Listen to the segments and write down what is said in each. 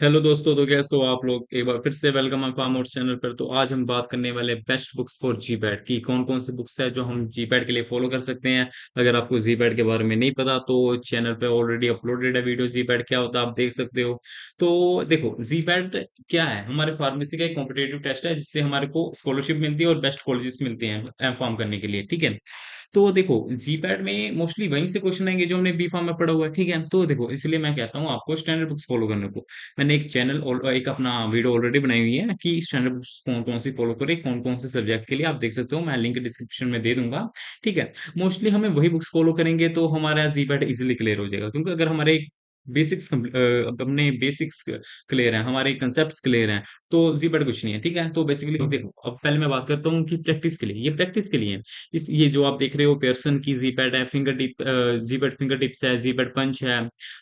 Hello दोस्तों, तो कैसे हो आप लोग। एक बार फिर से वेलकम है फार्म हाउस चैनल पर। तो आज हम बात करने वाले बेस्ट बुक्स फॉर जीपैट की कौन कौन सी बुक्स है जो हम जीपैट के लिए फॉलो कर सकते हैं। अगर आपको जीपैट के बारे में नहीं पता तो चैनल पे ऑलरेडी अपलोडेड है वीडियो, जीपैट क्या होता है आप देख सकते हो। तो देखो, जीपैट क्या है, हमारे फार्मेसी का एक कॉम्पिटेटिव टेस्ट है जिससे हमारे को स्कॉलरशिप मिलती है और बेस्ट कॉलेजेस मिलते हैं एम फार्म करने के लिए, ठीक है। तो देखो, जीपैट में मोस्टली वहीं से क्वेश्चन आएंगे जो हमने बी फार्म में पढ़ा हुआ है, ठीक है। तो देखो, इसलिए मैं कहता हूँ आपको स्टैंडर्ड बुक्स फॉलो करने को। मैंने एक चैनल और एक अपना वीडियो ऑलरेडी बनाई हुई है कि स्टैंडर्ड बुक्स कौन कौन सी फॉलो करें, कौन कौन से सब्जेक्ट के लिए, आप देख सकते हो, मैं लिंक डिस्क्रिप्शन में दे दूंगा, ठीक है। मोस्टली हमें वही बुक्स फॉलो करेंगे तो हमारा जीपैट इजीली क्लियर हो जाएगा, क्योंकि अगर हमारे बेसिक्स अपने बेसिक्स क्लियर है, हमारे कंसेप्ट क्लियर हैं, तो जीपैट कुछ नहीं है, ठीक है। तो बेसिकली देखो, अब पहले मैं बात करता हूँ कि प्रैक्टिस के लिए, ये प्रैक्टिस के लिए है। इस ये जो आप देख रहे हो पेयरसन की जीपैट है, finger tip GPAT finger tips है, जीपैट पंच है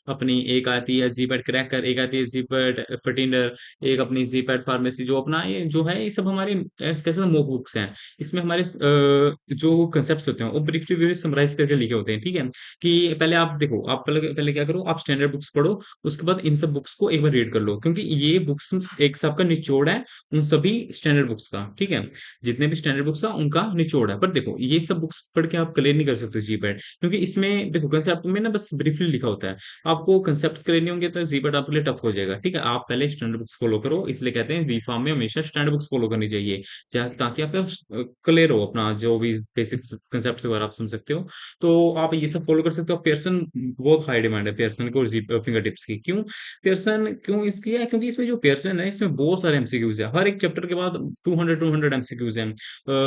अपनी, एक आती है जीपैट क्रैकर, एक आती है जीपैट फटिंडर, एक अपनी जीपैट फार्मेसी। जो अपना ये जो है, ये सब हमारे कैसे मॉक बुक्स हैं। इसमें हमारे जो कंसेप्ट होते हैं वो ब्रीफली समराइज करके लिखे होते हैं, ठीक है। कि पहले आप देखो, आप पहले पहले क्या करो, आप स्टैंडर्ड बुक्स पढ़ो, उसके बाद इन सब बुक्स को एक बार रीड कर लो, क्योंकि ये बुक्स एक सबका निचोड़ है उन सभी स्टैंडर्ड बुक्स का, ठीक है। जितने भी स्टैंडर्ड बुक्स है उनका निचोड़ है। पर देखो, ये सब बुक्स पढ़ के आप क्लियर नहीं कर सकते जीपैट, क्योंकि इसमें देखो कंसेप्ट में ना बस ब्रीफली लिखा होता है। आपको कंसेप्ट क्लियर नहीं होंगे तो जीपैट आपके लिए टफ हो जाएगा, ठीक है। आप पहले स्टैंडर्ड बुक्स फॉलो करो, इसलिए कहते हैं बी फार्म में हमेशा स्टैंडर्ड बुक्स फॉलो करनी चाहिए, ताकि आपका क्लियर हो अपना जो भी बेसिक कंसेप्ट वगैरह आप समझ सकते हो। तो आप ये सब फॉलो कर सकते हो। पेयरसन बहुत हाई डिमांड है, पेयरसन को और फिंगर टिप्स की। क्यों पेयरसन, क्यों इसकी है, क्योंकि इसमें जो पेयरसन है इसमें बहुत सारे एमसीक्यूज है, हर एक चैप्टर के बाद 200 एमसीक्यूज हैं।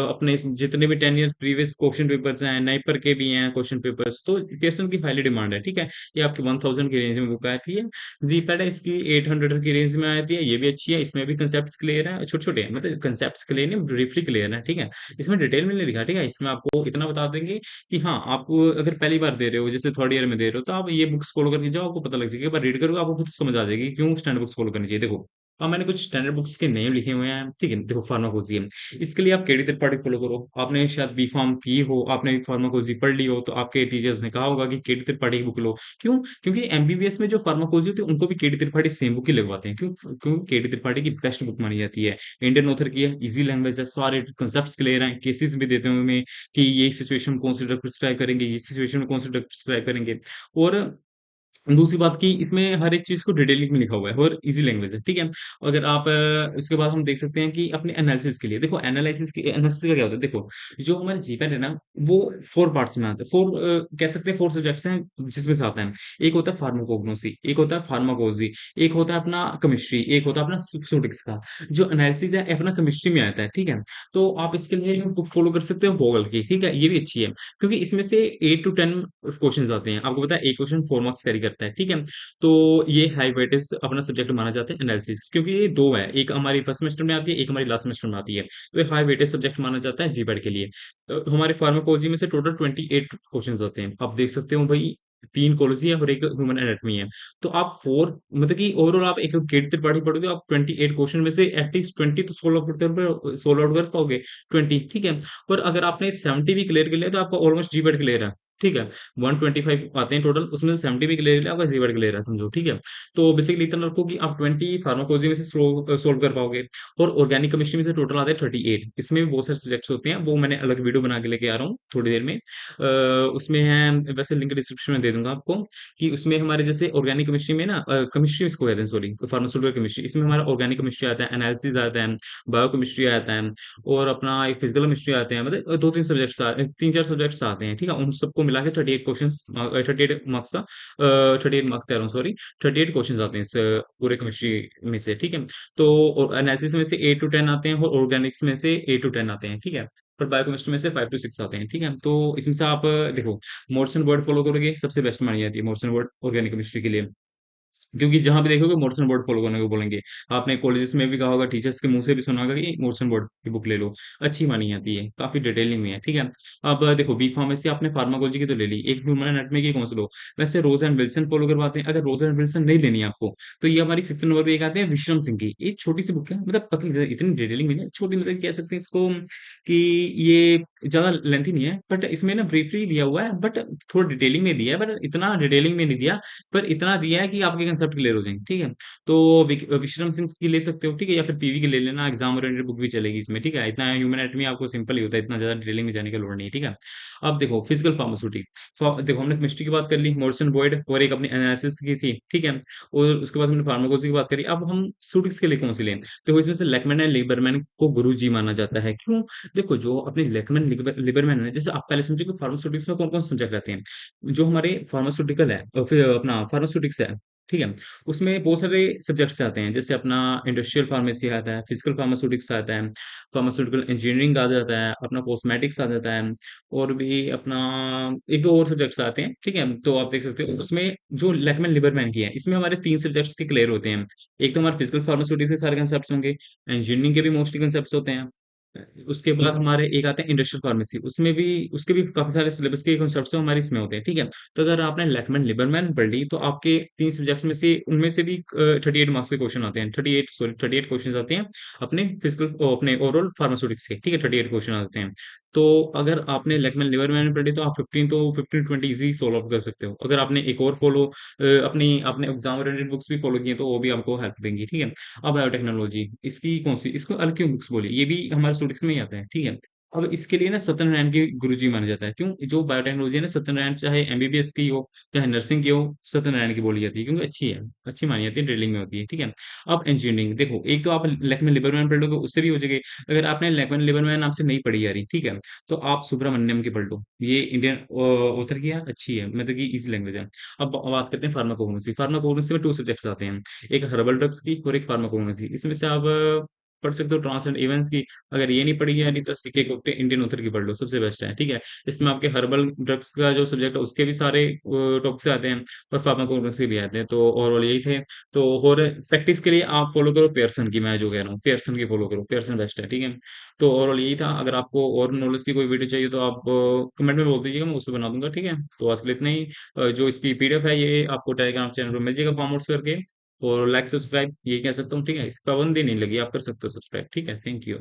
अपने जितने भी 10 ईयर प्रीवियस क्वेश्चन पेपर्स हैं, नाइपर के भी हैं क्वेश्चन पेपर्स, तो पेयरसन की हाईली डिमांड है, ठीक है। ये आपकी 1000 की रेंज में बुक आती है। जीपैड है इसकी 800 की रेंज में आती है, ये भी अच्छी है, इसमें भी कंसेप्ट क्लियर है, छोटे छोटे हैं, मतलब कंसेप्ट क्लियर नहीं, ब्रीफली क्लियर है, ठीक है। इसमें डिटेल में नहीं लिखा, ठीक है। इसमें आपको इतना बता देंगे कि हाँ, आप अगर पहली बार दे रहे हो, जैसे थर्ड ईयर में दे रहे हो, तो आप ये बुक्स फॉलो करके जाओ, आपको पता लग जाएगा। एक बार रीड करोगे आपको खुद समझ आ जाएगी कि क्यों स्टैंडर्ड बुक्स फॉलो करनी चाहिए। देखो, अब मैंने कुछ स्टैंडर्ड बुक्स के नेम लिखे हुए हैं, ठीक है। देखो, फार्माकोजी है, इसके लिए आप केडी त्रिपाठी फॉलो करो। आपने शायद बी फार्म की हो, आपने फार्माकोजी पढ़ ली हो, तो आपके टीचर्स ने कहा होगा कि केडी त्रिपाठी की बुक लो। क्यों? क्योंकि एमबीबीएस में जो फार्माकोजी होती है उनको भी केडी त्रिपाठी सेम बुक ही लगवाते हैं। क्यों? क्योंकि केडी त्रिपाठी की बेस्ट बुक मानी जाती है, इंडियन ऑथर की है, इजी लैंग्वेज है, सारे कंसेप्ट क्लियर हैं, केसेस भी देते हैं उनमें कि ये सिचुएशन में कौन सी ड्रग प्रिस्क्राइब करेंगे, ये सिचुएशन में कौन सी ड्रग प्रिस्क्राइब करेंगे। और दूसरी बात की इसमें हर एक चीज को डिटेलिंग में लिखा हुआ है और इजी लैंग्वेज है, ठीक है। अगर आप उसके बाद हम देख सकते हैं कि अपने एनालिसिस के लिए देखो, एनालिसिस का क्या होता है। देखो, जो हमारे जीपैट है ना, वो 4 पार्ट्स में आता है, कह सकते हैं 4 सब्जेक्ट्स हैं जिसमें से आता है। एक होता है फार्माकोग्नोसी, एक होता है फार्माकोलॉजी, एक होता है अपना केमिस्ट्री, एक होता है अपना सुपरसोटिक्स का। जो एनालिसिस है अपना केमिस्ट्री में आता है, ठीक है। तो आप इसके लिए बुक फॉलो कर सकते हो वोगल की, ठीक है, ये भी अच्छी है, क्योंकि इसमें से 8 to 10 क्वेश्चन आते हैं। आपको पता है एक क्वेश्चन 4 मार्क्स कैरी करता है, ठीक है। तो ये हाई वेटेज अपना सब्जेक्ट माना जाता है एनालिसिस, क्योंकि ये दो है, एक हमारी फर्स्ट सेमेस्टर में आती है, एक हमारी लास्ट सेमेस्टर में आती है। तो ये हाई वेटेज सब्जेक्ट माना जाता है जीपैट के लिए। तो हमारे फार्माकोलॉजी में से टोटल 28 क्वेश्चन आते हैं, आप देख सकते हो भाई। 3 कोलॉजी है और एक ह्यूमन एनाटॉमी है। तो आप फोर मतलब कि ओवरऑल आप एक गेट त्रिपाठी पढ़ोगे, आप 28 क्वेश्चन में से एटलीस्ट 20 तो सोल्व आउट कर पाओगे, 20, ठीक है। और अगर आपने 70 भी क्लियर कर लिया तो आपका ऑलमोस्ट जीपैट क्लियर है, ठीक है। 125 आते हैं टोटल, उसमें से 70 भी क्लियर आपका जीपैट क्लियर है, समझो, ठीक है। तो बेसिकली इतना रखो कि आप 20 फार्माकोलॉजी में से सोल्व कर पाओगे। और ऑर्गेनिक केमिस्ट्री में से टोटल आते हैं 38, इसमें भी बहुत सारे सब्जेक्ट्स होते हैं, वो मैंने अलग वीडियो बना के लेके आ रहा हूँ थोड़ी देर में। उसमें है, वैसे लिंक डिस्क्रिप्शन में दे दूंगा आपको, कि उसमें हमारे जैसे ऑर्गेनिक केमिस्ट्री में ना, केमिस्ट्री इसको कहते हैं, सॉरी, फार्मास्यूटिकल केमिस्ट्री, इसमें हमारा ऑर्गेनिक केमिस्ट्री आता है, एनालिसिस आता है, बायोकेमिस्ट्री आता है, और अपना एक फिजिकल केमिस्ट्री आते हैं, मतलब 2-3 सब्जेक्ट्स, 3-4 सब्जेक्ट्स आते हैं, ठीक है। उन सबको मिला के 38 क्वेश्चन, 38 मार्क्स का, 38 मार्क्स कह रहा हूँ, सॉरी, 38 क्वेश्चन आते हैं इस पूरे केमिस्ट्री में से, ठीक है। तो एनालिसिस में से 8 to 10 आते हैं, और ऑर्गेनिक्स में से 8 to 10 आते हैं, ठीक है। और बायोकेमिस्ट्री में से 5 to 6 आते हैं, ठीक है। तो इसमें से आप देखो, मोर्सन वर्ड फॉलो करोगे, सबसे बेस्ट मानी जाती है मोर्सन वर्ड ऑर्गेनिक केमिस्ट्री के लिए, क्योंकि जहां भी देखोगे मोर्सन बोर्ड फॉलो करने को बोलेंगे। आपने कॉलेजेस में भी कहा होगा, टीचर्स के मुंह से भी सुना होगा कि मोर्सन बोर्ड की बुक ले लो, अच्छी मानी जाती है, काफी डिटेलिंग में है, ठीक है। अब देखो, बी फार्मेसी आपने फार्माकोलॉजी की तो ले ली, एक ह्यूमन एनाटॉमी की कौन सी लो। वैसे रोज एंड विल्सन फॉलो करवाते हैं, अगर रोज एंड विल्सन नहीं लेनी है आपको, तो ये हमारी 5th नंबर पे एक आते हैं विक्रम सिंह की, एक छोटी सी बुक है, मतलब पतली, इतनी डिटेलिंग में नहीं है, छोटी, मतलब कह सकते हैं इसको कि ये ज्यादा लेंथी नहीं है, बट इसमें ना ब्रीफली दिया हुआ है, बट थोड़ा डिटेलिंग में दिया है, बट इतना डिटेलिंग में नहीं दिया, पर इतना दिया है कि आपके कंसेप्ट क्लियर हो जाएंगे, ठीक है। तो विक्रम सिंह की ले सकते हो, ठीक है, या फिर पीवी की ले लेना, एग्जाम ओरिएंटेड बुक भी चलेगी इसमें, ठीक है। इतना ह्यूमन एनाटॉमी आपको सिंपल ही होता है, इतना ज्यादा डिटेलिंग में जाने की लोड़ नहीं है, ठीक है। अब देखो फिजिकल फार्मास्यूटिक्स, देखो हमने केमिस्ट्री की बात कर ली, मॉरिसन बॉयड, और एक अपनी एनालिसिस की थी, ठीक है। और उसके बाद हमने फार्माकोलॉजी की बात करी। अब हम सूटिक्स के लिए कौन सी लें? देखो इसमें से लेकमैन एंड लिबरमैन को गुरु जी माना जाता है, क्यों? देखो जो अपने लेकमैन लिबरमैन है, जैसे आप पहले समझो कि फार्मास्यूटिक्स में कौन कौन से सब्जेक्ट रहते हैं। जो हमारे फार्मास्यूटिकल है और फिर अपना फार्मास्यूटिक्स है, ठीक है, उसमें बहुत सारे सब्जेक्ट्स आते हैं, जैसे अपना इंडस्ट्रियल फार्मेसी आता है, फिजिकल फार्मास्यूटिक्स आता है, फार्मास्यूटिकल इंजीनियरिंग आ जाता है, अपना कॉस्मेटिक्स आ जाता है, और भी अपना एक दो और सब्जेक्ट्स आते हैं, ठीक है। तो आप देख सकते हो उसमें जो लेकमैन लिबरमैन की है, इसमें हमारे तीन सब्जेक्ट्स के क्लियर होते हैं। एक तो हमारे फिजिकल फार्मास्यूटिक्स के सारे कंसेप्ट होंगे, इंजीनियरिंग के भी मोस्टली कंसेप्ट होते हैं। उसके बाद हमारे एक आते हैं इंडस्ट्रियल फार्मेसी, उसमें भी उसके भी काफी सारे सिलेबस के कंसेप्ट हमारे इसमें होते हैं, ठीक है। तो अगर आपने लेकमैन लिबरमैन पढ़ ली, तो आपके तीन सब्जेक्ट्स में से उनमें से भी 38 मार्क्स के क्वेश्चन आते हैं, 38 क्वेश्चन आते हैं अपने फिजिकल अपने ओवरऑल फार्मास्यूटिक्स के, ठीक है, 38 क्वेश्चन आते हैं। तो अगर आपने लेकमैन लिबरमैन पढ़ी तो आप 15 20 सॉल्व कर सकते हो। अगर आपने एक और फॉलो अपनी आपने एग्जाम ओरिएंटेड बुक्स भी फॉलो की है, तो वो भी आपको हेल्प देंगी, ठीक है। अब बायोटेक्नोलॉजी, इसकी कौन सी, इसको अलग क्यों बुक्स बोली, ये भी हमारे स्टूडिक्स में ही आता है, ठीक है। अब इसके लिए ना सत्यनारायण के गुरुजी माना जाता है, क्यों? जो बायोटेक्नोलॉजी है ना, सत्यनारायण, चाहे एमबीबीएस की हो चाहे नर्सिंग की हो, सत्यनारायण की बोली जाती है, क्योंकि अच्छी है, अच्छी मानी जाती है, ड्रिलिंग में होती है, ठीक है। अब इंजीनियरिंग देखो, एक तो आप लेकमैन लिबरमैन पढ़ लोगे, उससे भी हो जाएगी। अगर आपने लेकमैन लिबरमैन आपसे नहीं पढ़ी जा रही, ठीक है, तो आप सुब्रमण्यम की पढ़ लो, ये इंडियन ऑथर की है, अच्छी है, मतलब कि इजी लैंग्वेज है। अब बात करते हैं फार्माकोग्नोसी। फार्माकोग्नोसी में टू सब्जेक्ट्स आते हैं, एक हर्बल ड्रग्स की और एक फार्माकोग्नोसी। इसमें से आप पढ़ सकते हो ट्रांस एंड इवेंट्स की। अगर ये नहीं पढ़ी है, नहीं तो सीके गुप्ते इंडियन ऑथर की पढ़ लो, सबसे बेस्ट है, ठीक है। इसमें आपके हर्बल ड्रग्स का जो सब्जेक्ट है उसके भी सारे टॉपिक्स आते हैं, और फार्माकोग्नोसी भी आते हैं। तो ओवरऑल यही थे। तो और प्रैक्टिस के लिए आप फॉलो करो पेयरसन की, मैं जो कह रहा हूँ पेयरसन की फॉलो करो, पेयरसन बेस्ट है, ठीक है। तो ओवरऑल यही था। अगर आपको और नॉलेज की कोई वीडियो चाहिए तो आप कमेंट में बोल दीजिएगा, मैं उस पर बना दूंगा, ठीक है। तो आज के लिए इतना ही। जो इसकी पीडीएफ है ये आपको टेलीग्राम चैनल पर मिल जाएगा फॉर्मवर्ड्स करके। और लाइक सब्सक्राइब ये कह सकता हूँ, ठीक है, इस पाबंदी नहीं लगी, आप कर सकते हो सब्सक्राइब, ठीक है। Thank you.